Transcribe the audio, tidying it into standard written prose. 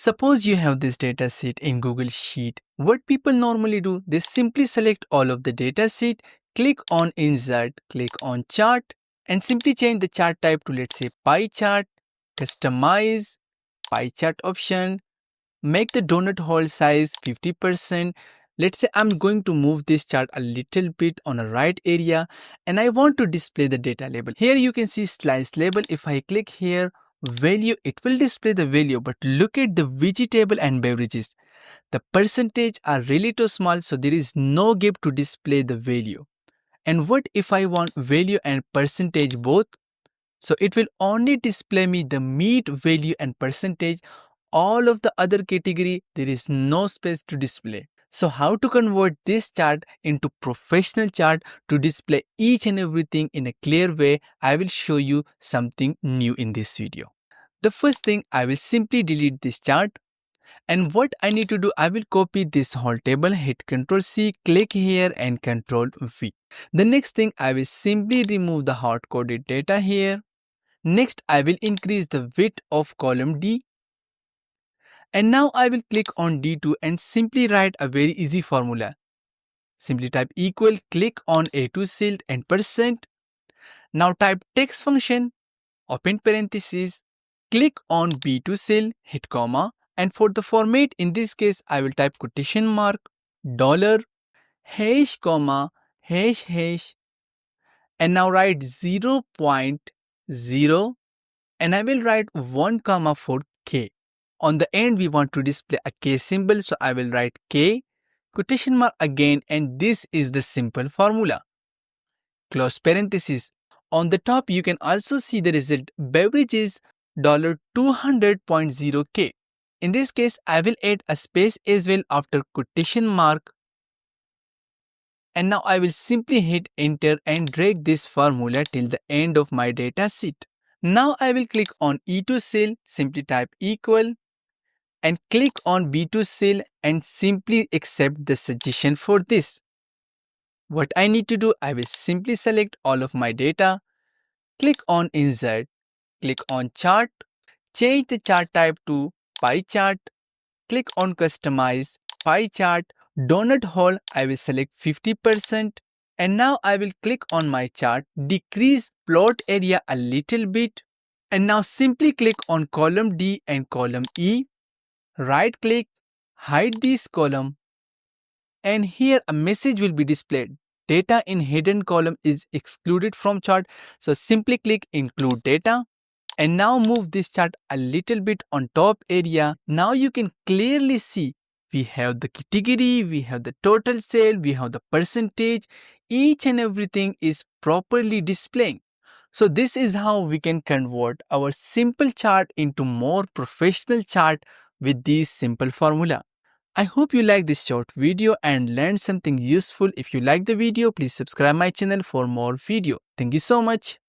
Suppose you have this data sheet in Google Sheet. What people normally do, they simply select all of the data sheet, click on Insert, click on Chart, and simply change the chart type to, let's say, pie chart, customize, pie chart option, make the donut hole size 50%. Let's say I'm going to move this chart a little bit on a right area and I want to display the data label. Here you can see slice label. If I click here, value, it will display the value, but look at the vegetable and beverages. The percentage are really too small, so there is no gap to display the value. And what if I want value and percentage both? So it will only display me the meat value and percentage. All of the other category, there is no space to display. So how to convert this chart into professional chart to display each and everything in a clear way, I will show you something new in this video. The first thing, I will simply delete this chart. And what I need to do, I will copy this whole table, hit Ctrl C, click here and Ctrl V. The next thing, I will simply remove the hard-coded data here. Next, I will increase the width of column D. And now I will click on D2 and simply write a very easy formula. Simply type equal, click on A2 cell and %. Now type text function, open parenthesis, click on B2 cell, hit comma, and for the format, in this case, I will type quotation mark, dollar, hash, comma, hash, hash, and now write 0.0, and I will write 1 comma for K. On the end, we want to display a K symbol, so I will write K, quotation mark again, and this is the simple formula. Close parenthesis. On the top, you can also see the result. Beverages $200.0K. In this case, I will add a space as well after quotation mark. And now I will simply hit enter and drag this formula till the end of my data sheet. Now I will click on E2 cell, simply type equal, and click on B2 cell and simply accept the suggestion for this. What I need to do, I will simply select all of my data, click on Insert, click on Chart, change the chart type to pie chart, click on Customize, pie chart, donut hole, I will select 50%, and now I will click on my chart, decrease plot area a little bit, and now simply click on column D and column E, right click, hide this column, and here a message will be displayed. Data in hidden column is excluded from chart, so simply click include data. And now move this chart a little bit on top area. Now you can clearly see we have the category, we have the total sale, we have the percentage. Each and everything is properly displaying. So this is how we can convert our simple chart into more professional chart with this simple formula. I hope you like this short video and learned something useful. If you like the video, please subscribe my channel for more video. Thank you so much.